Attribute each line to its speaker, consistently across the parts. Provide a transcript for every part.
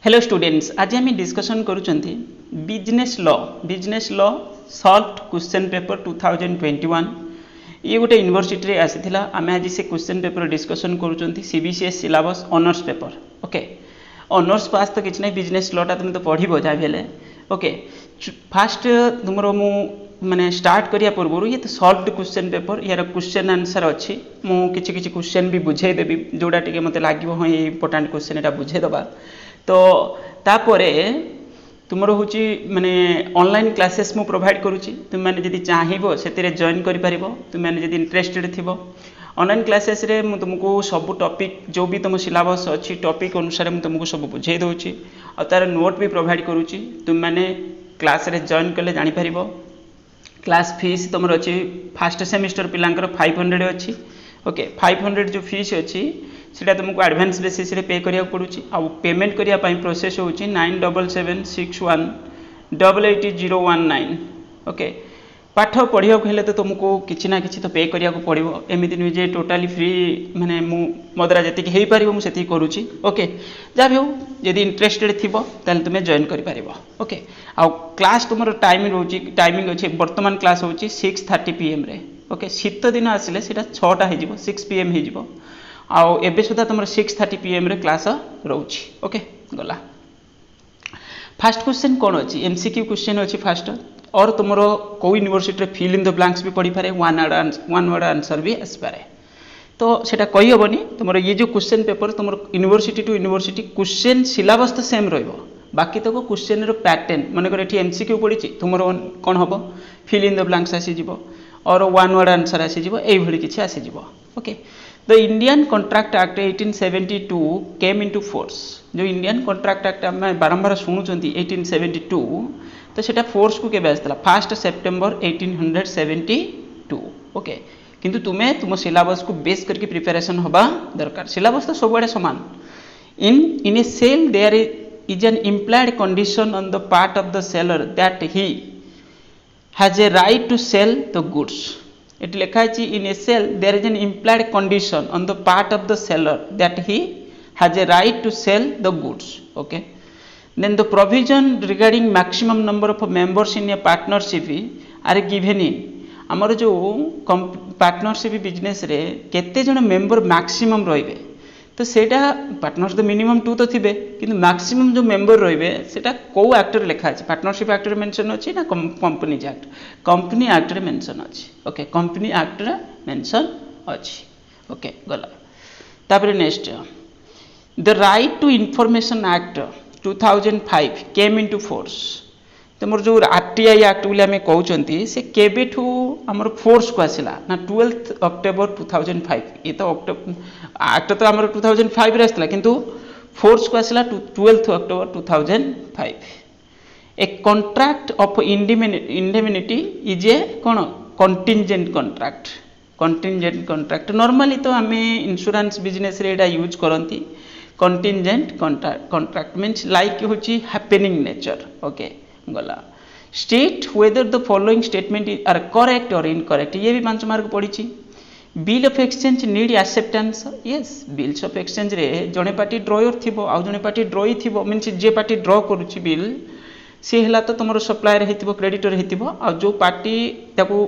Speaker 1: Hello students, आज आम discussion करुँच business law solved question paper 2021 ये गोटे यूनिवर्सिटी रे आसीथिला। आम आज से क्वेश्चन पेपर डिस्कसन करुँच CBCS syllabus honours paper. Okay, honours pass तो किसी ना बिजनेस लॉटा तुम तो पढ़ो जहाँ भी ओके। फास्ट तुम मु माने स्टार्ट करिया पूर्व ये तो सॉल्व्ड क्वेश्चन पेपर, यार क्वेश्चन आंसर अच्छी मुझे किसी क्वेश्चन भी बुझेदेवी जोड़ा टे मत लगे हाँ ये इंपोर्टाट क्वेश्चन यहाँ बुझेदबा। तो तापरे तुमर हूँ माने ऑनलाइन क्लासेस मु प्रोवाइड करुँची, तुम मैंने जदि चाहबो से जॉइन कर तुम मैंने जदि इंटरेस्टेड थी ऑनलाइन क्लासेस रे मु तुमको सब टॉपिक जो भी तुम सिलेबस अच्छी टॉपिक अनुसार मुझे तुमको सब बुझे दूची और तार नोट भी प्रोवाइड करुँची। तुम मैंने क्लास रे जॉइन कले जापर। क्लास फीस तुम अच्छी फास्ट सेमिस्टर पिलांकर 500 अच्छी। ओके, 500 जो फीस अच्छी सीटा तुमको एडवांस बेसिस रे पे करिया पड़ुची। आ पेमेंट करिया पाई प्रोसेस होची 9776188019। ओके, पाठ पढ़िया हेले तो तुमको किसी ना किसी तो पे करिया पड़ो, एमती नुहे जे टोटाली फ्री माने मदरा जी हो पार मुझे करुँची। ओके, जहाँ भी हो जदि इंटरेस्टेड थी तुम जॉइन कर। ओके, आ क्लास तुम टाइम रोचे टाइमिंग अच्छे बर्तमान क्लास हूँ 6:30 PM रे। ओके, शीत दिन आसिले 6टा हो 6 PM हो आउ सुधा तुम 6:30 PM रे क्लास रोची। ओके, गला फास्ट क्वेश्चन कौन अच्छी एमसीक्यू क्वेश्चन अच्छी फास्ट और तुम कौ university fill in the blanks भी पढ़ी पारे, वन वर्ड आंसर भी आसपे। तो सेटा कही हेनी तुम ये जो क्वेश्चन पेपर तुम university to university question syllabus तो सेम बाकी तो क्वेश्चन पैटर्न मनकर ये एमसीक्यू पड़ी तुम कौन हम फिल इन द ब्लैंक्स आसीज और वन वर्ड आंसर आसीज ये किसी आसीज। Okay, the Indian contract act 1872 came into force. जो इंडियन कॉन्ट्रैक्ट एक्ट आम बारंबार शुणुंट 1872 तो सेटा फोर्स को केबे आसला 1 सेप्टेम्बर 1872। ओके, किंतु तुम्हें तुम सिलेबस को बेस करके प्रिपरेशन होबा दरकार। सिलेबस तो सब समान। In a sale there is an implied condition on the part of the seller that he has a right to sell the goods. it लिखा है in a sale there is an implied condition on the part of the seller that he has a right to sell the goods. Okay, then the provision regarding maximum number of members in a partnership are given in आमर जो partnership business रे केते जन member maximum रहिबे तो सेटा partners तो minimum 2 तो थिबे किंतु मैक्सिमम जो मेंबर रहिबे सेटा को एक्ट रे लिखा है पार्टनरशिप एक्ट रे मेंशन अछि ना कंपनी एक्ट रे मेंशन अछि। ओके, कंपनी एक्ट रे मेंशन अछि। ओके, गला तापर next the right to information act 2005 came into force. तुम जो आरटीआई एक्ट बोली आम कहते से केबेठू आमर फोर्स को आसला ना 12 अक्टोबर 2005। ये तो एक्ट तो आमर 2005 रे आसला किंतु फोर्स को आसला 12 October 2005। A contract of indemnity is a कौन contingent contract. Contingent contract normally तो आम इंश्योरेंस बिजनेस रे एटा यूज करती। कंटिंजेंट कॉन्ट्रैक्ट मीन्स लाइक होची हैपेनिंग नेचर। ओके, गला state whether the following statement are correct और इनकरेक्ट। ये भी 5 मार्क पड़ी। Bill of exchange need acceptance. Yes, bills of exchange रे जड़े पार्टी ड्रॉयर थी आउ जड़े पार्टी ड्रॉई थी मीन्स जे पार्टी ड्रॉ करुच्ची बिल सी है तो तुम सप्लायर हो क्रेडिटर हो जो पार्टी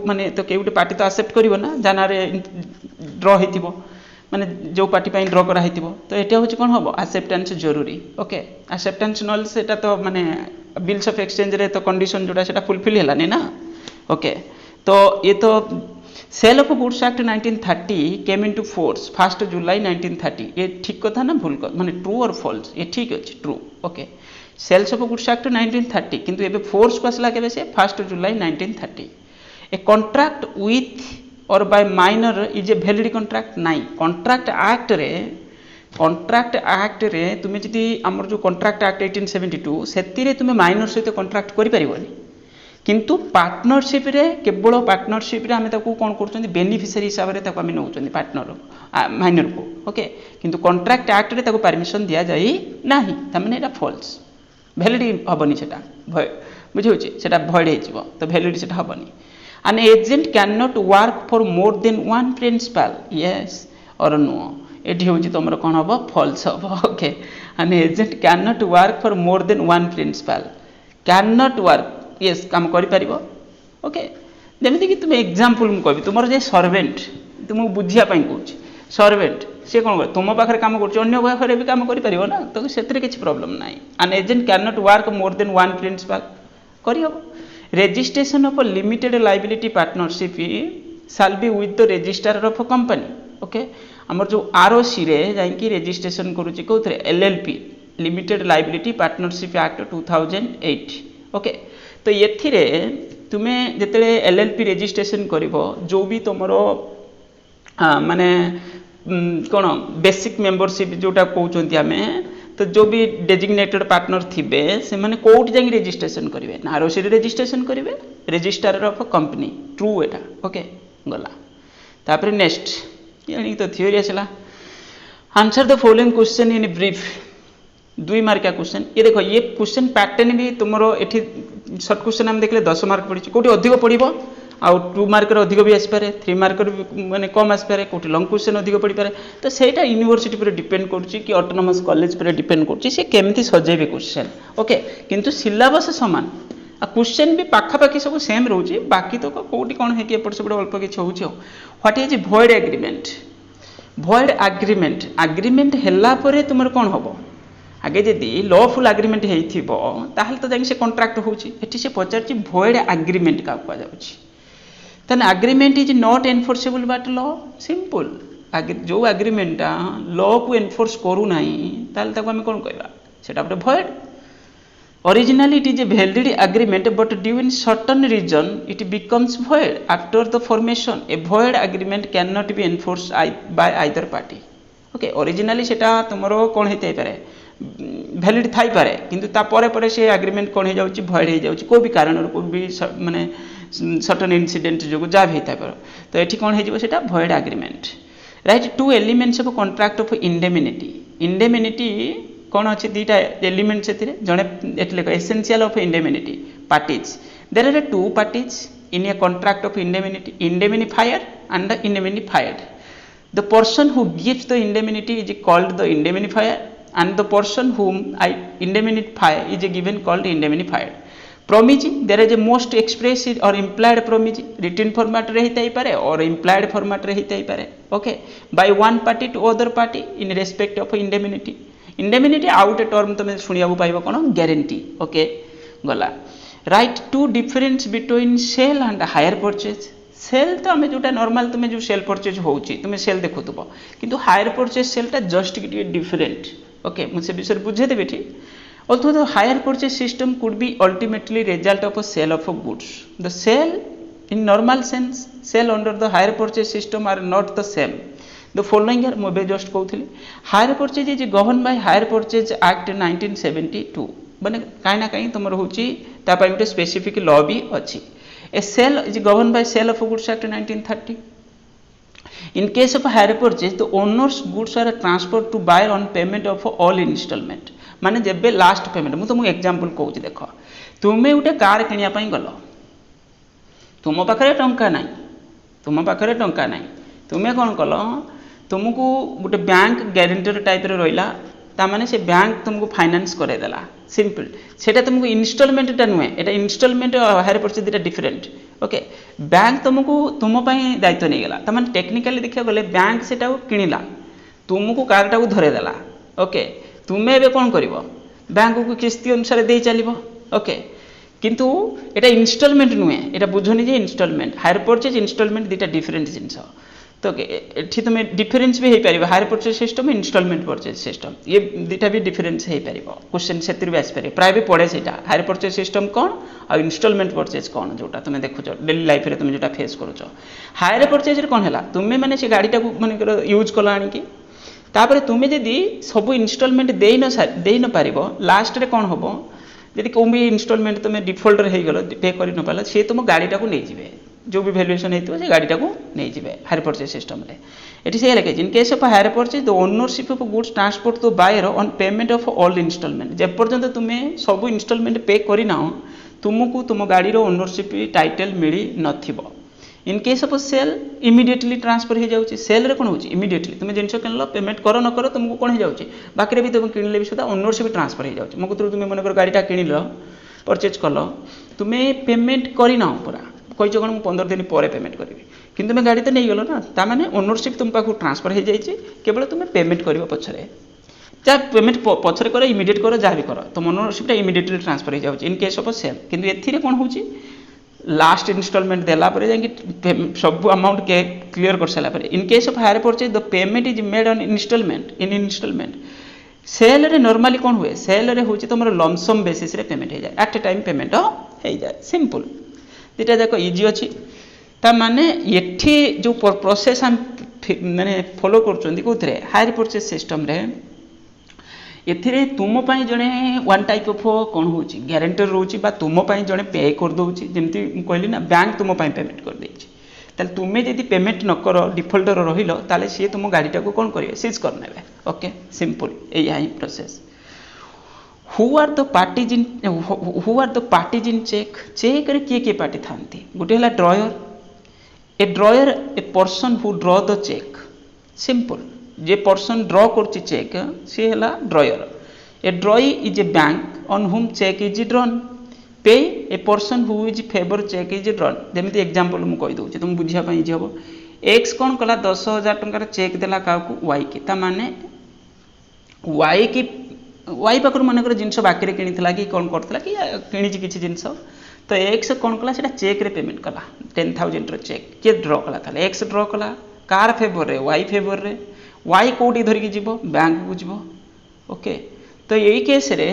Speaker 1: माने तो कई गोटे पार्टी तो एक्सेप्ट कर ना जाना ड्रॉ हो माने जो पार्टी पर ड्रॉ कराई तो ये हूँ कौन हम एक्सेप्टेंस जरूरी। ओके, एक्सेप्टेंस ना सेटा तो माने बिल्स ऑफ एक्सचेंज रे तो कंडीशन जोड़ा सेटा फुलफिल है ना। ओके, तो ये तो sale of goods act 1930 came into force 1 जुलाई 1930। ये ठीक कथा ना भूल माने ट्रू और फॉल्स? ये ठीक अच्छे true. Okay, sales of goods act 1930 किंतु एबे फोर्स को आसला केबे से 1 जुलाई 1930। A contract with or by minor is a valid contract नाई। कॉन्ट्रैक्ट एक्ट रे तुम्हें जदि आमर जो कॉन्ट्रैक्ट एक्ट 1872 से तुम्हें माइनर सहित कॉन्ट्रैक्ट करि परिबोनी किंतु पार्टनरशिप रे केवल पार्टनरशिप रे आमे ताको कोन करछन बेनिफिशियरी हिसाब रे ताको आमे नउछन पार्टनर माइनर को। ओके, किंतु कॉन्ट्रैक्ट एक्ट रे ताको परमिशन दिया जाई नाही तमने एटा फॉल्स वैलिड हबनी सेटा बुझौछि सेटा भॉइड हे जिवो तो वैलिड सेटा हबनी। An agent cannot work for more than one principal. Yes or no? ये हूँ तुम कौन हम फॉल्स हम। Okay, an agent cannot work for more than one principal cannot work yes काम करि परिबो ओके जेमिति कि तुम एग्जांपल मु कहबी तुमर जे सर्वेंट तुमको बुझिया पई कहूची सर्वेंट से कौन कर तुम पाखे कम कर अन्य पाखे भी कम कर ना तो से किसी प्रोब्लेम ना an agent can not work more than one principal करहब registration of limited liability partnership shall be with the registrar of company okay आमर जो आरओसी रे जाइकी रेजिस्ट्रेशन करूची कौन LLP limited liability partnership act 2008 okay तो ये तुम्हें जिते एलएलपी रेजिस्ट्रेशन कर जो भी तुम माने कौन बेसिक मेंबरशिप जोटा कहते आम तो जो भी डेजिग्नेटेड पार्टनर थे से मैंने कौट जा रेजिस्ट्रेशन करेंगे ना आरओसी रेजिस्ट्रेशन करेंगे रजिस्ट्रार ऑफ कंपनी ट्रू एटा ओके गला तापर नेक्स्ट ये तो थ्योरी आसला answer the following question in brief 2 मार्किया क्वेश्चन ये देखो ये क्वेश्चन पैटर्न भी तुम ये सर्ट क्वेश्चन आम देखले 10 मार्क पड़ी कौटी अधिक पड़ो आउ 2 मार्कर अधिक भी आसपे 3 मार्कर माने कम आसपे कौटी लंग क्वेश्चन अधिक पड़ पारे तो सेटा यूनिवर्सिटी पर डिपेंड करुच्ची कि ऑटोनोमस कॉलेज पर डिपेंड करुच्ची से केमती सजेबे क्वेश्चन ओके किंतु सिलेबस समान आ क्वेश्चन भी पाखापाखि सब सेम रोचे बाकी तो कौटी कौन है कि एपट सेपट अल्प किसी हो व्हाट इज भॉइड एग्रीमेंट एग्रीमेंट हैला परे तुमर कौन हम आगे जदि लॉफुल एग्रीमेंट होइथिबो ताहले तो जाई से कॉन्ट्रैक्ट होउची एठी से पचारची भॉइड एग्रीमेंट का कुआ जाउची तन agreement is not enforceable but law simple जो एग्रीमेंट लॉ को एनफोर्स करू नाही ताहले ताको हम कोन कहबा सेटा बटे void originally it is a valid agreement but due in certain reason it becomes void after the formation a void agreement can not be enforce by either party okay originally सेटा तुमरो कोन हेतै पारे वैलिड थाई पारे किंतु ता परे परे से एग्रीमेंट कोन हे जाउची भॉइड हे जाउची को भी कारण को भी माने सर्टेन इनसीडेंट जो जा भी थाई पारो तो एठी कोन हे जिवो सेटा void agreement right 2 elements of contract of indemnity कौन अच्छे 2 एलिमेंट से जड़े एटले essential of indemnity parties there are 2 parties in a contract of indemnifier and the indemnified the person who gives the indemnity is called the indemnifier and the person whom I indemnify is given called indemnified. Promise there is a most express or implied promise written format रहता ही पारे और implied format रहता ही पारे okay by one party to other party in respect of indemnity out a term तुम सुनिया पाइबो कोन guarantee okay गला right to difference between sale and hire purchase sale तो आम जोटा नॉर्मल तुम्हें जो सेल परचेज होउची तुम्हें सेल देखुथबो किंतु हायर परचेज सेल टा जस्ट डिफरेंट ओके मुझे विषय बुझे देबे ठीक also the hire purchase system could be ultimately result of a sale of goods the sale in normal sense sale under the hire purchase system are not the same the following year मुझे just कहूली hire purchase is govern by hire purchase act 1972 माने कहीं ना कहीं तुम होची ता पई गोटे स्पेसिफिक लॉ भी अच्छी A sale is governed by Sale of Goods Act 1930. In case of hire purchase, the owner's goods are transferred to buyer on payment of all installment. माने जेबे लास्ट पेमेंट मु तुमको एग्जांपल कहूची देखो तुमे उटे car किनिया पई गलो तुम पाखरे टंका नाही तुमे कोन कलो तुमको गोटे बैंक गारंटर टाइप रे रहिला ता माने से बैंक तुमको फाइनेंस करे देला सिंपल सेटा तुमको इंस्टॉलमेंट टा नुए एटा इंस्टॉलमेंट और हायर परचेज दिटा डिफरेंट ओके बैंक तुमको तुम पई दायित्व नहीं गला ता माने टेक्निकली देखिया गले बैंक सेटा किनिला तुमको कार टा को धरे देला ओके तुमे एबे कोन करिवो बैंक को किस्ती अनुसार दे चलिबो ओके किंतु एटा इंस्टॉलमेंट नुए एटा बुझनी जे इंस्टॉलमेंट हायर परचेज इंस्टॉलमेंट दिटा डिफरेंट जिंस तो ये तुम डिफरेन्स भी हो पार hire purchase system instalment purchase system ये दुटा भी डिफरेन्स हो पार क्वेश्चन से भी आसपे प्राय भी पड़े से हायर परचेज सिस्टम कौन आ इंस्टॉलमेंट परचेज कौन जोटा तुम देखुच डेली लाइफ में तुम जो फेस करुच हायर परचेज कौन है तुम्हें मैंने से गाड़ीटा मन यूज कल आणिकी तापर तुम्हें जदि सब इंस्टॉलमेंट दे न पार लास्ट रे कौन हम जदि कौन भी इंस्टॉलमेंट तुम डिफॉल्टर हो गल पे कर न पार सी तुम गाड़ीटा को नहीं जाए जो भी वैल्यूएशन होती है गाड़ीटा को नहीं जाए हायर परचेज सिस्टम ये से लिखे in case of hire purchase the ownership of goods transport to buyer on payment of all instalment जेपर्यंत तुम्हें सब इंस्टॉलमेंट पे करना तुमको तुम गाड़ी ओनरशिप टाइटल मिली नथिबो in case of sale immediately transfer हो जाऊँगी सेल रे कौन हो इमिडिएटली तुम जिन किन पेमेंट कर न कर तुमको कौन हो जाऊँगी बाकी भी तुम किणले भी सुधा ओनरशिप ट्रांसफर हो जाऊँगी मो कतरू तुम मनकर गाड़ीटा किणल परचेज कल तुम्हें पेमेंट करना पूरा कही कौन मुझे 15 दिन पर पेमेंट करी कि तुम्हें गाड़ी तो नहीं गल ना ताने ओनरशिप तुम पाक ट्रांसफर हो जाए केवल तुम्हें पेमेंट कर पछरे जहाँ पेमेंट पछरे कर इमिडिएट कर जहाँ भी कर तुम ओनरशिपटा इमिडिएटली ट्रांसफर हो जाए इन केस ऑफ सेल किंतु एथिरे कौन हो लास्ट इनस्टॉलमेंट देला परे जाकि सब अमाउंट के क्लियर कर सारा in case of hire purchase the payment is made on installment sale रे नॉर्मली कौन हुए सेल रे होची तुम लमसम बेसिस रे पेमेंट हो जाए एट ए टाइम पेमेंट हो जाए सिंपल दुटा जाक इजी अच्छी ताने ये जो प्रोसेस हम माने फॉलो कर कौन हायर परचेज सिस्टम रे एथिरे तुम पाई जड़े वन टाइप ऑफ कौन हो ग्यारंटर रोची बा तुम पाई जड़े पे कर दउची जेमती कहली ना बैंक तुम पाई पेमेंट कर देछि ताले तुमे यदि पेमेंट न कर डिफॉल्टर रहिलो ताले सी तुम गाड़ीटा को कौन करिवे सीज कर नेबे ओके सिंपल एया ही process who are the parties in cheque रे किए पार्टी थांती गोटे हला drawer a person who draw the cheque simple जे पर्सन ड्रॉ करछि चेक सी हला drawer a drawee is a bank on whom cheque is drawn payee a person who is favour cheque is drawn जेमती example मु कहि दउछि तुम बुझिया पई जे हबो एक्स कोन कला 10,000 टंका चेक देला काकू वाई के ता माने वाई पाखर मनकर जिनस बाकी किनिथिला कि कौन करथिला कि किनिछि किछि जिनस तो एक्स कौन कला सेटा चेक रे पेमेंट कला 10,000 रो चेक के ड्रॉ कला ताले एक्स ड्रॉ कला कार फेवर रे वाई फेवर रे वाई कोटी धरिकी जीव बैंक को जीव ओके तो यही केस रे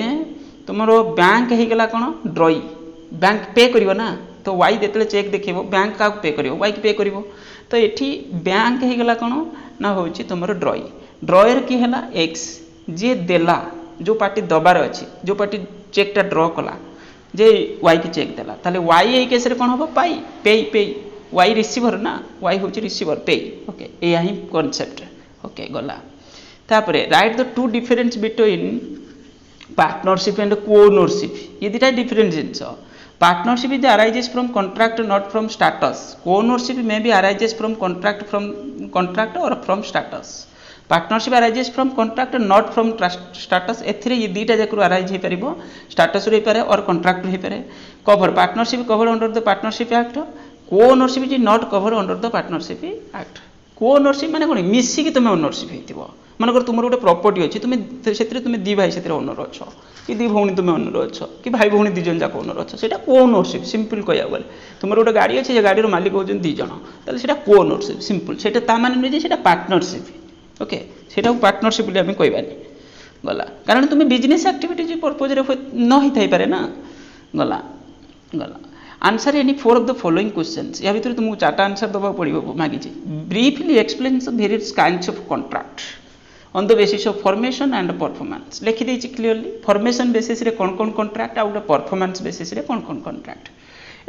Speaker 1: तुम बैंक हो गला कौन ड्रॉई बैंक पे करिवो ना तो वाई जेते चेक देखिबो बैंक का पे करिवो वाई पे करिवो तो एठी बैंक हो गला कौन ना होची तुम ड्रॉई ड्रॉयर की है एक्स जे देला जो पार्टी दबार अच्छी जो पार्टी चेकटा ड्रॉ कला जे वाई की चेक देला ताले वाई यही केस रे कौन हम पाई पे पे वाई रिसीवर ना वाई हूँ रिसीवर पे ओके या ही कनसेप्ट ओके गला तापरे write the two difference between partnership and co-ownership ये दुटा डिफरेंट जिनस partnership is arises from contract not from status co-ownership may be arises from contract और from status partnership arises from contract not from status एथिरे ये दुटा जाक arise हो पारिबो status रे पारे और कॉन्ट्रैक्ट हो पारे cover partnership cover under the partnership act co-ownership is not cover under the partnership act co-ownership माने कोन मिसिकी तुम ओनरशिप हेतिबो मानकर तुम गोटे प्रॉपर्टी अच्छी तुम दी भाई से ओनर अच्छ कि दी भौणी तुम ओनर अच्छ कि भाई भौणी दिजन जाक ओनर अच्छ से कोओनरशिप सिंपल कह गले तुम गोटे गाड़ी अच्छे गाड़ी मालिक होती दिज ताले कोओनरशिप सिंपल से माने नुहे से पार्टनरशिप ओके से पार्टनरशिप कहबानी गला कारण तुम बिजनेस एक्टिविटी पर्पज न ही पारे ना गला गला answer any 4 of the following questions या भीतर तुमको 4टा आंसर दबा पड़ो मागी briefly explain the various kinds of contract on the basis of formation and performance लिखि देछि क्लियरली फॉर्मेशन बेसिस रे कौन कौन कॉन्ट्रैक्ट आ परफॉर्मेंस बेसिस रे कौन कौन कॉन्ट्रैक्ट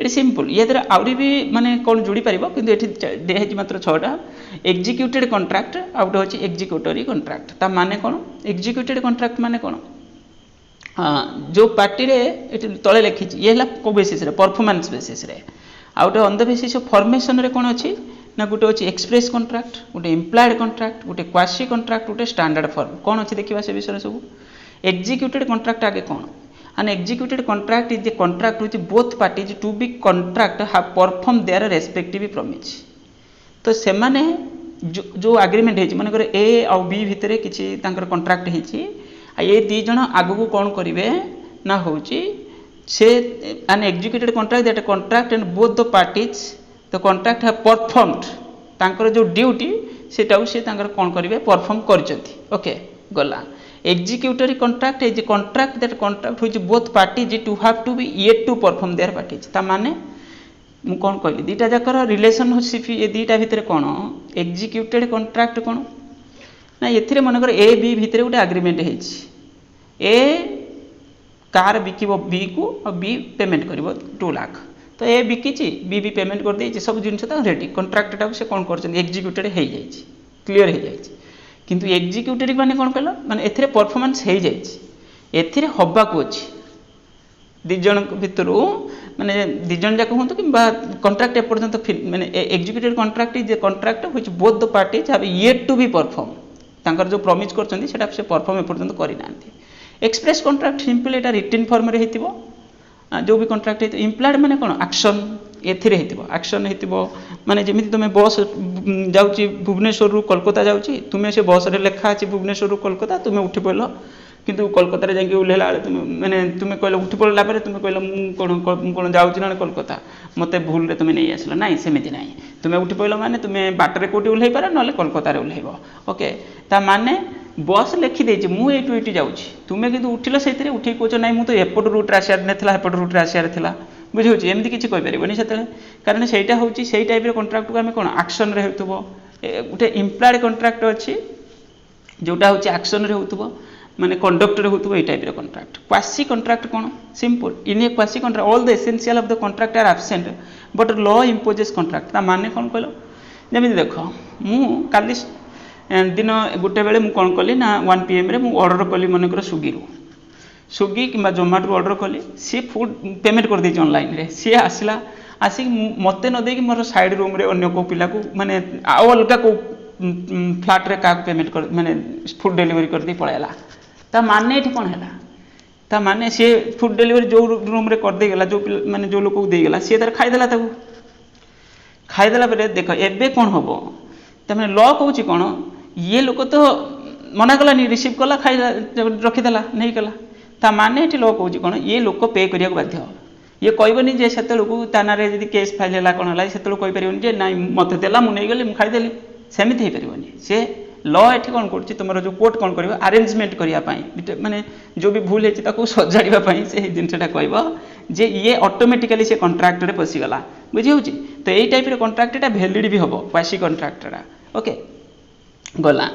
Speaker 1: ये सिंपल ये द्वारा आउरी भी माने कौन जोड़ी पारिबो किंतु एठी देहि मात्र 6टा एग्जीक्यूटेड कॉन्ट्रैक्ट आ उठे होछि एग्जीक्यूटरी कॉन्ट्रैक्ट ता माने कौन एग्जीक्यूटेड कॉन्ट्रैक्ट माने कौन जो पार्टी रे तले लिखी ये है को बेसिस रे परफॉर्मेंस बेसिस रे आ उठे on the basis of formation रे कौन अछि ना गोटे अच्छी एक्सप्रेस कॉन्ट्रैक्ट गोटे इम्प्लाइड कॉन्ट्रैक्ट गोटे क्वासी कॉन्ट्रैक्ट गोटे स्टैंडर्ड फॉर्म कौन अच्छी देखा से विषय सब एग्जीक्यूटेड कॉन्ट्रैक्ट आगे कौन an executed contract is a contract which both parties to be contract have performed their respective promise तो से माने जो एग्रीमेंट है मानकर ए आ बी भितर किसी कॉन्ट्रैक्ट है ये दी जन आगु को कौन करेंगे ना हूँ से an executed contract that contract and both the parties the contract have performed तांकर जो ड्यूटी सेटा से कौन करेंगे परफॉर्म कर ओके गला executory contract is a contract that contract which both parties to have to be yet to perform their parties ता माने मु कौन कहली दीटा जाकर रिलेशनशिप ये दीटा भितर कौन एग्जीक्यूटेड कॉन्ट्रैक्ट कौन ना एथिरे मनकर ए बी भितर गोटे एग्रीमेंट है ए कार बिकिबो बी को और बी पेमेंट करिवो 2 लाख तो ए बिकिछि बी भी पेमेंट कर देछि सब जिनस ता रेडी कॉन्ट्रैक्ट टा से कौन करछन एग्जीक्यूटेड हो जाइछि क्लियर हो जाइछि किंतु एग्जीक्यूटिव माने कौन कहल माने एथिरे परफॉर्मेंस हो जाइछि एथिरे हब्बा को अछि दी जन भितर माने दी जन जाक हूँ कि कंट्राक्ट एपर्यंत माने executive contract is a contract which both the parties have yet to be perform तांकर जो प्रॉमिस करछंती सेटा से परफॉर्म एपर्यंत करि नांती एक्सप्रेस कंट्राक्ट सिंपल एटा रिटन फॉर्म रे हेतिबो जो भी कंट्राक्ट हेतिबो इम्प्लाइड माने कोन एक्शन एथिरे हेतिबो एक्शन हेतिबो माने जेमिति तुमे बस जाउची भुवनेश्वर रु कोलकाता जाउची तुमे से बस रे लेखा अछि भुवनेश्वर रु कोलकाता तुमे उठी पड़लो किंतु कोलकाता रे जाके उल्हेला तुम माने तुमे कहलो उठी पड़ला परे तुमे कहलो मु कोन जाउची ना कोलकाता मते भूल रे तुमे नै आसलो नाही सेमिति नाही तुमे उठी पड़लो माने तुमे बाटरे कोटी उल्हेइ पार नले कोलकाता रे उल्हेइबो ओके ता माने बस लिखि देछि मु एटु एटि जाउची तुमे किंतु उठिलो सेतिरे उठी कोच नै मु तो एपट रूट रे आसियार नेथला एपट रूट रे आसियार थिला बुझिहोछि एमति किछि कहि परिबोनी सेतले कारण सेटा होछि सेई टाइप रे कॉन्ट्रैक्ट को हमें कोन एक्शन रे हेतुबो गुटे इम्प्लॉयड कॉन्ट्रैक्ट अछि जोटा होछि एक्शन रे होतुबो माने कंडक्ट रे होतुबो ए टाइप रे कॉन्ट्रैक्ट क्वासी कॉन्ट्रैक्ट कोन simple in a quasi contract all the essential of the contract are absent but law imposes contract ता माने कोन कहलो जेमिति देखो मु काली दिन गोटे बेले मु कोन कली ना 1 PM रे मु ऑर्डर कली माने कर स्विगी कि जोमाटो ऑर्डर कली सी फूड पेमेंट कर देछि ऑनलाइन रे सी आसिला आसिक मते न देकी मोर साइड रूम रे अन्य को पिला को माने अलगा को फ्लैट रे का पेमेंट कर माने फूड डिलीवरी कर दी पळेला ता माने एठी कोन हैला ता माने से फूड डिलीवरी जो रूम रे कर दे गेला जो माने जो लोक को दे गेला से तार खाइ देला ताको खाइ देला परे देखो एबे कोन होबो ता माने लॉ कहूची कोन ये लोक तो मना कला नि रिसीव कला खाइ रखि देला नहीं कला ता माने एठी लॉ कहूची कोन ये लोक पे करिया को बाध्य ये कहबनी जे सेते लोक ताना रे जदी केस फाइल हैला कोन हैला सेते लोक कहि परिबनी जे नाही मते देला मु नै गेली मु खाइ देली सेमिति हे परिबनी से लॉ एठी कोन करछि तुमरो जो कोर्ट कोन करबो अरेंजमेंट करिया पई माने जो भी भूल हेछि ताको सजाडिबा पई से जिनसटा कहबो जे ये ऑटोमेटिकली से कॉन्ट्रैक्ट रे पसी गला बुझि होछि तो एई टाइप रे कॉन्ट्रैक्ट एटा वैलिड भी होबो क्वासी कॉन्ट्रैक्ट रा ओके गला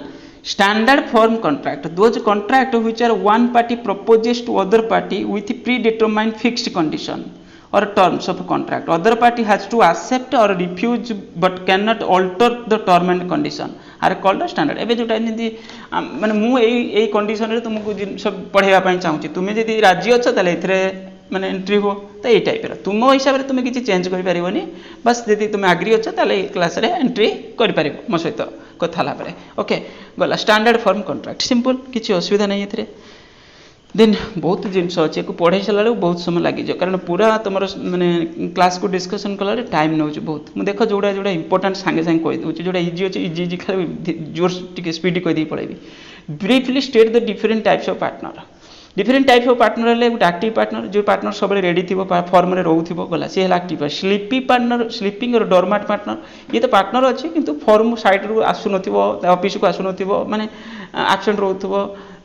Speaker 1: standard form contract those contract which are one party proposes to other party with predetermined fixed condition or terms of contract other party has to accept or refuse but cannot alter the term and condition are called standard एबे जोटा निदि माने मु एई condition रे तुमको सब पढेबा पई चाहूची तुमे जदी राजी अछ तले इथरे माने एंट्री हो तो एई टाइप रे तुम हिसाब रे तुमे किछि चेंज करि परिबोनी बस जदी तुमे एग्री अछ तले क्लास रे एंट्री करि परिबो मो सहित कथाला परे ओके गला स्टैंडर्ड फॉर्म कॉन्ट्रैक्ट सिंपल किछि असुविधा नै एथरे देन बहुत जिनस अछि को पढै छला बहुत समय लागि जो कारण पूरा तमर माने क्लास को डिस्कशन कला रे टाइम नौ छ बहुत मु देखो जोडा जोडा इंपोर्टेंट संगे संगे कहि दउ छ जोडा इजी अछि इजी खाली जोर टिके स्पीड कहि दी पड़ेबी briefly state the different types of partner different type of partner ले गुड एक्टिव पार्टनर जो पार्टनर सब रेडी थिबो फॉर्म रे रहउथिबो गला से हला एक्टिव स्लीपी पार्टनर स्लीपिंग और डोरमेट पार्टनर ये तो पार्टनर अछि किंतु फॉर्म साइड रू आसु नथिबो ऑफिस को आसु नथिबो माने एब्सेंट रहउथिबो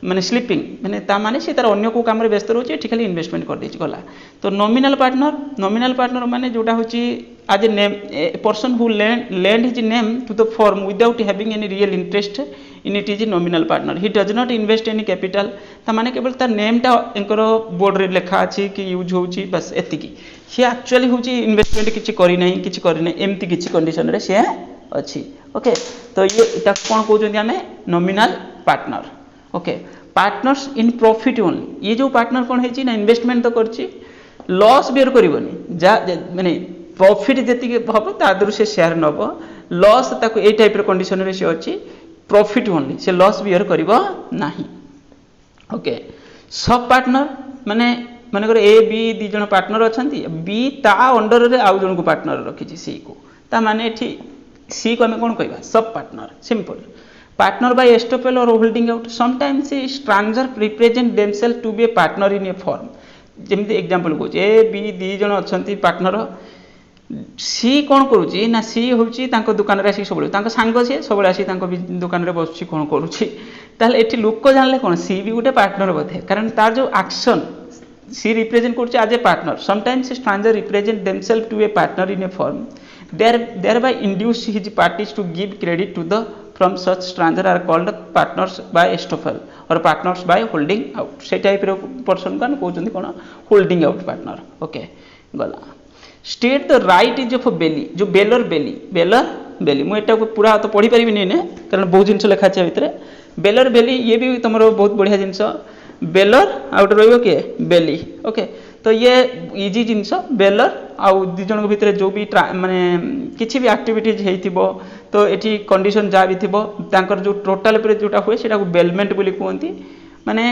Speaker 1: माने स्लीपिंग माने ता माने से तार अन्य को काम रे व्यस्त रहउछि एठी खाली इन्वेस्टमेंट कर देछि गला तो नॉमिनल पार्टनर माने जोटा होछि as a name a person who lend his name to the firm without having any real interest in it is a nominal partner he does not invest any capital ता माने केवल तार name टा anchor board रे लेखा अछि कि use होउछि बस एतिकी से एक्चुअली होउछि इन्वेस्टमेंट किछि करि नै एम्ति किछि कंडीशन रे से अछि ओके तो ये ता कोन कहउछन हमें nominal partner okay partners in profit only ये जो पार्टनर कोन हेछि ना इन्वेस्टमेंट तो करछि लॉस बेर करिवनी जा माने प्रॉफिट जेति के हबो ता दरु से शेयर नबो लॉस ताको ए टाइप रे कंडीशन रे से अछि profit only say loss bear करिवो नाही ओके सब पार्टनर माने माने कर ए बी दी जण पार्टनर अछंती बी ता अंडर रे आउ जण को पार्टनर रखिछि सी को ता माने एठी सी को हमें कोन कहबा सब partner simple partner by estoppel और holding out sometimes stranger represent themselves to be a partner in a firm जेमति एग्जांपल को ए बी दी जण अछंती पार्टनर सी कोन करूची ना सी होची तांको दुकान रे आसी सबले तांको सांग से सबले आसी तांको दुकान रे बसची कोन करूची ताले एठी लोक जानले कोन सी भी गुटे पार्टनर बथे कारण तार जो एक्शन सी रिप्रेजेंट करची as a partner sometimes stranger represent themselves to a partner in a firm thereby induce his parties to give credit to the from such stranger are called partners by estoppel or partners by holding out से type रो person कन कहउछन कोन holding out partner okay गला state the right is of belly जो baler बेली मु एटा को पूरा तो पढी परिबि नै कारण बहुत जिंस लिखा छै भितरे बेलर बेली ये भी तमरो बहुत बढ़िया जिंस बेलर आउट रहइबो के बेली ओके तो ये इजी जिनस बेलर आउ दी जन भितर जो भी माने किसी भी एक्टिविटीज होइथिबो तो एठी कंडीशन जा भी थिबो तांकर जो टोटल पर जोटा हुए सेटा को बेलमेंट बोली कहती माने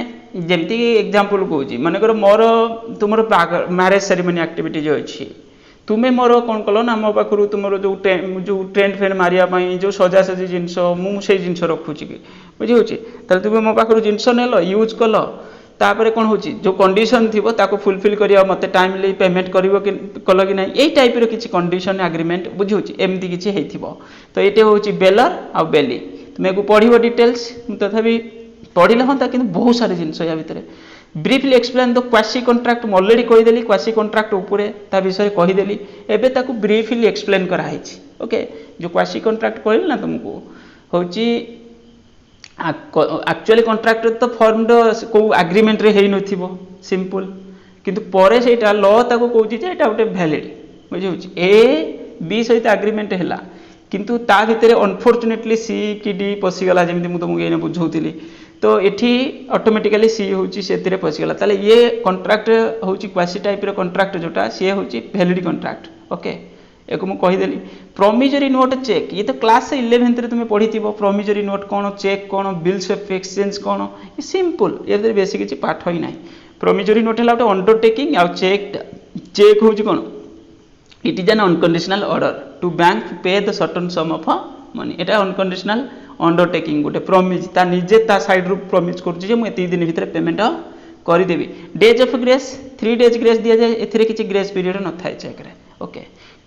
Speaker 1: जेमती एग्जांपल कहूँ मनकर मोर तुम मैरेज सेरेमनी एक्टिविटीज अच्छी तुम्हें मोर कौन कल ना मो पाखु तुम जो ट्रेंड फ्रेंड मारियापाई जो सजासजी जिनस मुझे जिनस रखुची बुझे तुम्हें मो पाखु जिनस नेल यूज कल तापर कौन हो जो कंडीशन थी फुलफिल करिया मते टाइमली पेमेंट कल कि ना यही टाइप किसी कंडीशन एग्रीमेंट बुझे एमती किसी होइथिबो तो ये हूँ बेलर आ बेली तुम्हें पढ़ो डिटेल्स तथापि पढ़ले हाँ कि बहुत सारे जिनस या भितर briefly explain the quasi contract already कहीदेली क्वासी कॉन्ट्रैक्ट उपरे ता विषय कहीदेली एबे ताकू ब्रीफली एक्सप्लेन कराई ओके जो क्वासी कॉन्ट्रैक्ट कहली ना तुमको हूँ एक्चुअली कॉन्ट्रैक्ट तो फॉर्म को एग्रीमेंट रे हेई नथिबो सिंपल किंतु परे सेटा लॉ ताको कहूची जे एटा गोटे वैलिड बुझे ए बी सहित एग्रीमेंट हैला किंतु ता भितर अनफॉर्चुनेटली सी कि डी पसिगला जेमति मु तुमको एने बुझौतिली तो एठी ऑटोमेटिकली सी होची सेतिरे पसिगला ताले ये कॉन्ट्रैक्ट होची क्वासी टाइप रे कॉन्ट्रैक्ट जोटा सी होची वैलिड कॉन्ट्रैक्ट ओके एको मु कहिदेली प्रोमिजरी नोट चेक ये तो क्लास 11 रे तुमे पढिथिबो प्रोमिजरी नोट कोन चेक कोन बिल्स ऑफ एक्सचेंज कोन ये सिंपल ये बेसी किछि पाठ होई नाही प्रोमिजरी नोट हला ओटे अंडरटेकिंग आ चेक होची कोन it is an unconditional order to bank pay the certain sum of money एटा अनकंडीशनल अंडरटेकिंग गोटे प्रॉमिज ता निजे ता साइड रु प्रॉमिज करछि जे मु एती दिन भितर पेमेंट करि देबी days of grace 3 days grace दिया जाए एथिरे किछि ग्रेस पीरियड न थाय चेक रे okay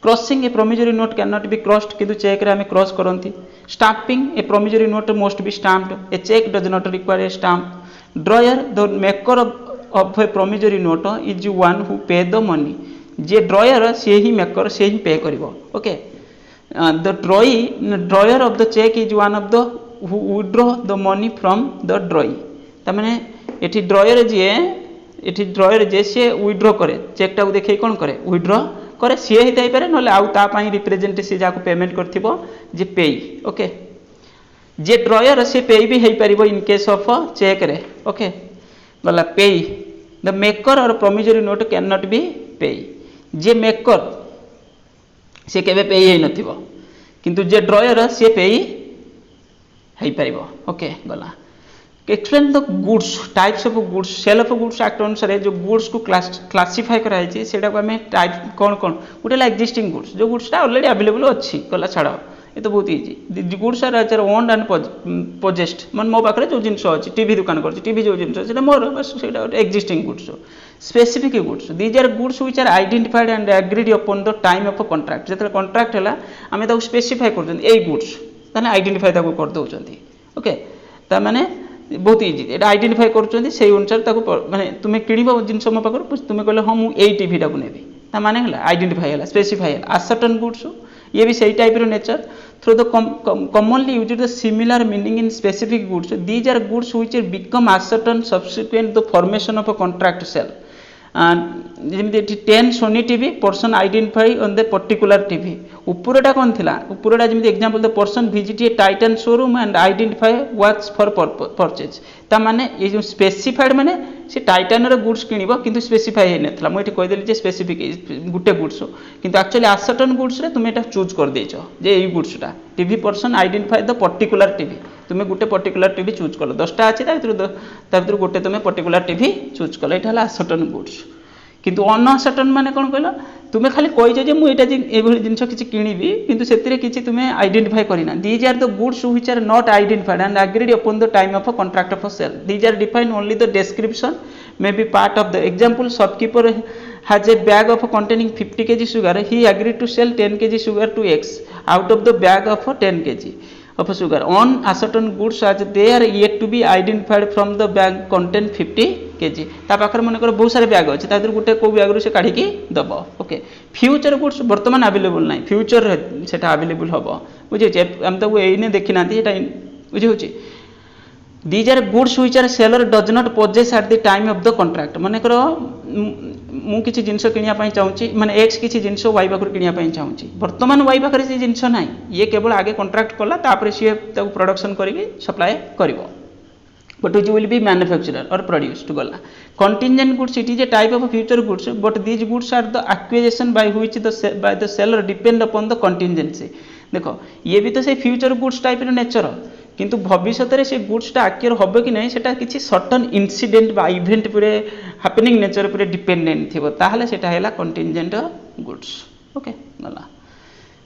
Speaker 1: crossing a promissory note can not be crossed किंतु चेक रे हमें क्रॉस करंती stamping a promissory note must be stamped a cheque does not require a stamp drawer the maker of a promissory note is one who pay the money जे drawer से ही maker से ही pay करिवो okay the drawer of the cheque is one of the who withdraw the money from the ड्रॉई तामाने एठी dryer जे से withdraw करे check टा देखै कोन करे विथड्रॉ करे सी ही थाई पारे नले आउ ता पई रिप्रेजेंट से जाको पेमेंट करथिबो जे पेई ओके जे ड्रॉयर से पेई भी हेई परिबो इन केस ऑफ चेक रे ओके गला पेई द मेकर और promissory note can not B पेई जे मेकर से केबे पेई हेई नथिबो किंतु जे ड्रॉयर से पेई हेई परिबो ओके गला explain the goods types of goods sale of goods act अनुसार जो गुड्स को क्लासिफाई कराई छै सेटा को हमें टाइप कोन कोन उटेला एक्जिस्टिंग गुड्स जो गुड्स ता ऑलरेडी अवेलेबल अछि गला छाड़ ये तो बहुत easy goods are are owned and possessed मन मो पाखरे जो जिंस अछि टीवी दुकान करछि टीवी जो जिंस सेटा मोर बस सेटा existing goods specific goods these are goods which are identified and agreed upon the time of contract जेतले कॉन्ट्रैक्ट हला हमें ताको स्पेसिफाई करछन ए गुड्स ताने आइडेंटिफाई ताको कर दउछन्ती ओके ता माने बहुत इजी एटा आइडेंटिफाई करछन्ती सेही अनुसार ताको माने तुमे किनिबो जिंस मो पाखर तुमे कहले हम ए टीवी टाको नेबी ता माने हला आइडेंटिफाई हला स्पेसिफाई हला आ सर्टेन गुड्स ये भी सही टाइप रो nature through the commonly used the similar meaning in specific goods these are goods which become ascertain subsequent the formation of a contract sale जेमती 10 Sony TV person identify on the particular TV ऊपरटा कोन थिला ऊपरटा जेमती example the person visit a Titan showroom and identify what's for purchase ता माने ये जो स्पेसिफाइड माने से टाइटन रो गुड्स किनिबो किंतु स्पेसिफाई हे नथला म एठी कहि देली जे स्पेसिफिक गुटे गुड्स किंतु एक्चुअली असर्टेन गुड्स रे तुम एटा चूज कर देछो जे एई गुड्सटा TV person identify the particular TV तुम गोटे पर्टिकुलर टीवी चूज कल 10टा अच्छी ता गोटे तुम पर्टिकुलर टीवी चूज कल यहाँ असर्टेन गुड्स किंतु अनअसर्टेन माने कौन कहल तुम्हें खाली कहीच जे मुझे जिन किसी किनिबी किंतु से किसी तुम्हें आइडेंटिफाई करना these are the goods which are not identified and agreed upon the time of contract of sale these are defined only the description may be part of the example shopkeeper has a bag of containing 50 kg sugar he agreed to sell 10 kg sugar to X out of the bag of 10 kg of sugar on certain goods as they are yet to be identified from the bag contain 50 kg ता पाखर मन कर बहुत सारे bag अछि तादर गुटे को bag रु से काढी की दबो ओके फ्यूचर गुड्स वर्तमान अवेलेबल नाही फ्यूचर सेटा अवेलेबल हबो बुझे जे हम तो एने देखि नांती एटा बुझे होची these are goods which are seller does not possess at the time of the contract माने करो मु किछि जिंस किनिया पई चाहूची माने एक्स किछि जिंस वाई पाखर किनिया पई चाहूची वर्तमान वाई पाखर से जिंस नाही ये केवल आगे कॉन्ट्रैक्ट कला तापर से ताको प्रोडक्शन करिवि सप्लाई करिवो but which will be manufactured or produced gala. Contingent goods, it is a type of future goods, but these goods are the acquisition by which by the seller depend upon the contingency. देखो ये भी तो से future goods type रो nature, किंतु भविष्य रे से गुड्सटा आक्यर होबो कि नहीं सेटा किछि सर्टन इनसिडेंट बा इवेंट पुरे हैपनिंग नेचर पुरे डिपेंडेंट थिबो, ताहले सेटा हैला कंटिंजेंट गुड्स. ओके गला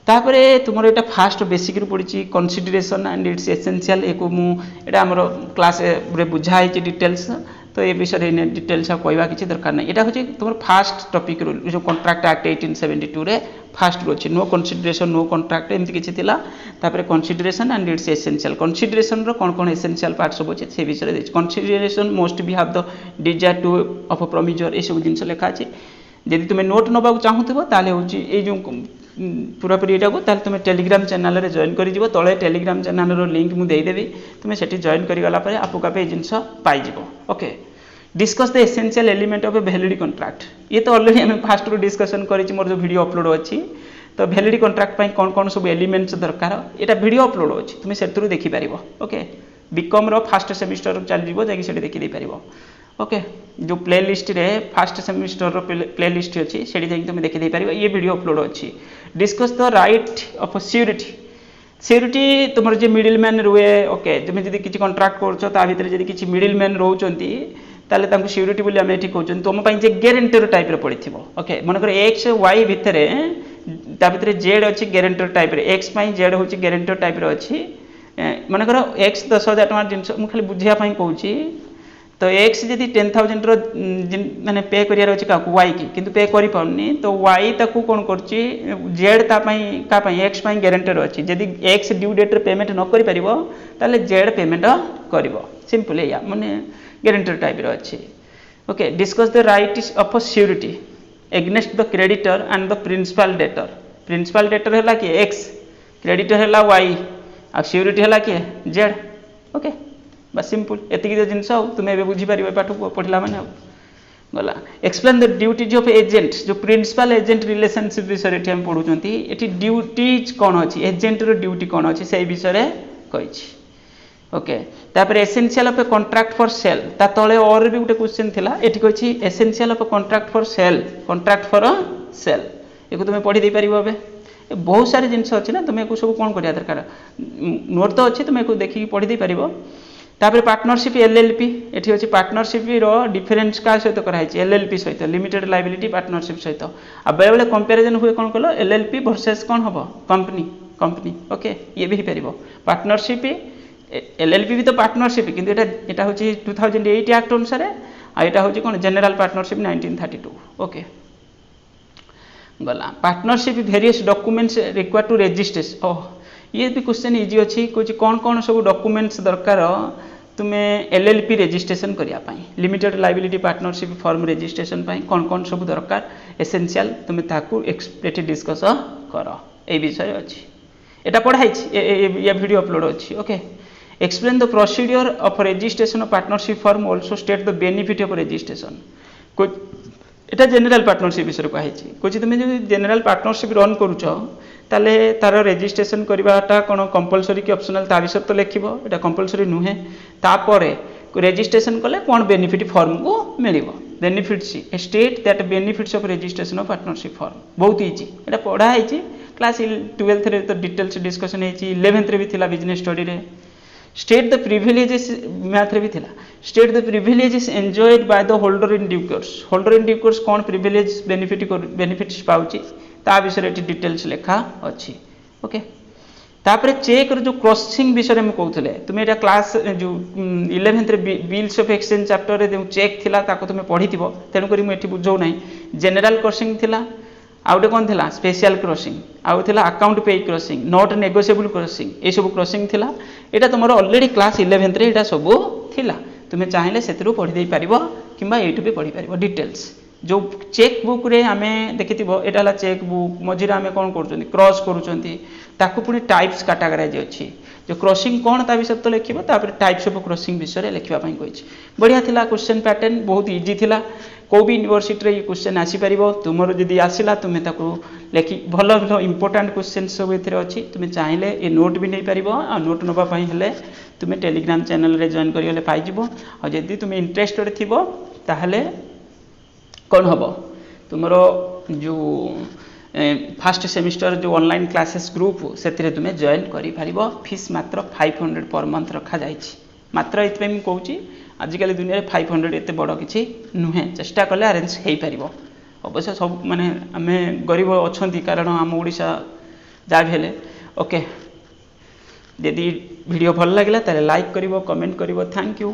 Speaker 1: तापर तुमर एटा फास्ट बेसिक रु पड़ी कंसीडरेशन एंड इट्स एसेंशियल. एको मु एटा हमर क्लास रे बुझाई छि डिटेल्स, तो ये विषय में डिटेल्स कहवा किसी दरकार नहीं. यहाँ हूँ तुम फास्ट टॉपिक रू जो कॉन्ट्रैक्ट एक्ट 1872 रे फास्ट रू अच्छी नो कंसीडरेशन नो कॉन्ट्रैक्ट एमती किसी थिला. तापर consideration and it's essential. Consideration रो कौन कौन एसेंशियल पार्ट्स सब अच्छे से विषय देखिए. Consideration must be have the desire to of promisor ये सब जिन लिखा है. जदि तुम नोट नवा चाहूब ताले हूँ ये पूरापूरी यहाँ को तुम टेलीग्राम चैनल रे जॉइन कर तले टेलीग्राम चैनल रो लिंक मुझे देदेवी, तुम से जॉइन करगला आपको आप जिन पाइज. Okay discuss the essential element of a valid contract. ये तो ऑलरेडी हमें फास्ट रू डिस्कशन करी मोर जो वीडियो अपलोड अच्छी. तो वैलिड कॉन्ट्रैक्ट कौन कौन सब एलिमेंट्स दरकार ये वीडियो अपलोड अच्छी, तुम से देखिपार. ओके बीकॉम रो फास्ट सेमिस्टर चल जाकि देखी पार. ओके जो प्ले लिस्ट रे फास्ट सेमिस्टर रो प्ले लिस्ट अच्छी से तुम देखी पार. ये वीडियो अपलोड अच्छी. Discuss the right of security. Security तुम जो मिडिल मैन रुए. ओके तुम जब किसी कॉन्ट्रैक्ट कर किसी मिडिल मैन रोचंती ताले तांको सिक्योरिटी बोली आमे ठीक कहउछन. तुम पई जे ग्यारंटर टाइप रे पड़िथिबो. ओके मन कर एक्स वाई भितर ता भितर जेड अच्छी ग्यारंटर टाइप रे. एक्स पई जेड होची ग्यारंटर टाइप रे अच्छी. मन कर एक्स 10,000 टका जिंस मु खाली बुझिया पई कहउची. तो एक्स जदि 10,000 रो माने पे करियार अछि का वाई की किंतु पे करि पाउनी, तो वाई ताकू कोन करछि जेड ता पई का पई एक्स पई ग्यारंटर अछि. जदि एक्स ड्यू डेट रे पेमेंट न करि परिबो ताले जेड पेमेंट करिवो. सिंपल या माने ग्यारंटर टाइप रो अछि. Okay discuss the right of security against the creditor and the principal debtor. Principal debtor हैला कि एक्स, क्रेडिटर हैला वाई आ सिक्योरिटी हैला कि जेड. ओके बस सिंपल एतिकी जो जिनस तुम ए बुझीपार पाठ पढ़ला मैंने गला. Explain the duties of agent. जो प्रिंसिपल एजेंट रिलेशनशिप विषय हम पढ़ुंट ये ड्यूटीज कौन अच्छी एजेंट रो ड्यूटी कौन अच्छी से विषय कही. ओके तापर essential of a contract for sale. ता तले और भी गोटे क्वेश्चन थिला एठी कहि essential of a contract for sale. Contract for sale एको तुम पढ़ी दे परिबो. अबे बहुत सारे जिनस अच्छी ना, तुम एको सब कौन करिया दरकार नोट तो अच्छी, तुम एको देखि पढ़ी दे परिबो. तापर पार्टनरशिप एलएलपी. एठी अछि पार्टनरशिप रो डिफरेंस का सहित कराई छि एलएलपी सहित लिमिटेड लायबिलिटी पार्टनरशिप सहित. आ बेले बेले कंपैरिजन हुए कौन कलो एलएलपी वर्सेस कौन हबो कंपनी. कंपनी ओके ये भी परिबो. पार्टनरशिप एलएलपी भी तो पार्टनरशिप किंतु एटा होची 2008 एक्ट अनुसार आ एटा होची कोन जनरल पार्टनरशिप 1932. ओके गला partnership various documents required to registration. Oh ये भी क्वेश्चन इजी अच्छी कुछ कौन कौन सब डॉक्यूमेंट्स दरकार तुम्हें एलएलपी रजिस्ट्रेशन करिया पाई. Limited liability partnership firm registration पाई कौन कौन सब दरकार एसेंशियल तुम्हें ताकू एक्सप्लेट डिस्कस कर. ए विषय अच्छी एटा पढ़ाई ये वीडियो अपलोड अच्छी. Okay explain the procedure of registration of partnership form also state the benefit of registration. Etah general partnership विषय कही कुछ तुम जो जनरल पार्टनरशिप रन करुच ताले तार रजिस्ट्रेशन करवाटा कौन कंपलसरी कि ऑप्शनल ता विषय तो लिखिबो. एटा कंपलसरी नुहे. तापरे रजिस्ट्रेशन कले कौन बेनिफिट फॉर्म को मिलिबो. Benefits state that benefits of registration of partnership firm. बहुत इजी एटा पढ़ा है क्लास 12th रे तो डिटेल्स डिस्कशन है. 11th रे भी थिला बिजनेस स्टडी रे. स्टेट द प्रिविलेजेस मैथ रे भी थिला. State the privileges enjoyed by the holder in due course. Holder in due course कौन प्रिविलेज बेनिफिट्स पाउची ता विषय रे डिटेल्स लिखा अच्छी. ओके तापर चेक जो क्रॉसिंग विषय में कहते तुम एटा क्लास जो 11th रे बिल्स ऑफ एक्सचेंज चैप्टर रे जो चेक थिला ताको तुम पढ़ी थिबो. तेनु करी मु एठी बुझौ नै. जनरल क्रॉसिंग थिला आउटे कौन थिला स्पेशल क्रॉसिंग आउ थिला अकाउंट पे क्रॉसिंग नॉट नेगोशिएबल क्रॉसिंग ये सब क्रॉसिंग थिला. एटा तुमरो ऑलरेडी क्लास 11th रे एटा सब थिला. तुम चाहिले सेतिरु पढ़ी दे पारिबो किंबा एठु भी पढ़ी पारिबो डिटेल्स. जो चेक बुक रे आमे देखिथिबो एटा ला चेक बुक मझिरा आमे कोन करचोंती क्रॉस करूचोंती ताकू पुनी टाइप्स कैटेगराइज अछि. जो क्रॉसिंग कौन ता विषय तो लिखिबो. तापर टाइप्स ऑफ क्रॉसिंग विषय रे लिखिबा पई कहिछि. बढ़िया थिला क्वेश्चन पैटर्न बहुत इजी थिला. को भी यूनिवर्सिटी रे क्वेश्चन आसी परिबो तुमरो जदी आसिला तुमे ताको लेखि भलो भलो इंपोर्टेंट क्वेश्चन सब एथिरे अछि तुमे चाहिले ए नोट भी नै परिबो आ नोट नबा पई हेले तुमे टेलीग्राम चैनल रे जॉइन करी हेले पाई जिवो आ जदी तुमे इंटरेस्टेड थिबो ताहले कोन हबो तुमरो जो फर्स्ट सेमिस्टर जो ऑनलाइन क्लासेस ग्रुप से तुम्हें जॉइन करी पारिबो फीस मात्र 500 पर मंथ रखा जाइछि मात्र इतबे मु कहूची आजिकल दुनिया रे 500 एते बड़ किछि नुहे चेष्टा कले अरेंज हेई पारिबो अवश्य सब माने आमे गरीब अछंती कारण हम ओडिसा जा भेले ओके यदि वीडियो भल लागला ताले लाइक करिवो कमेंट करिवो थैंक यू।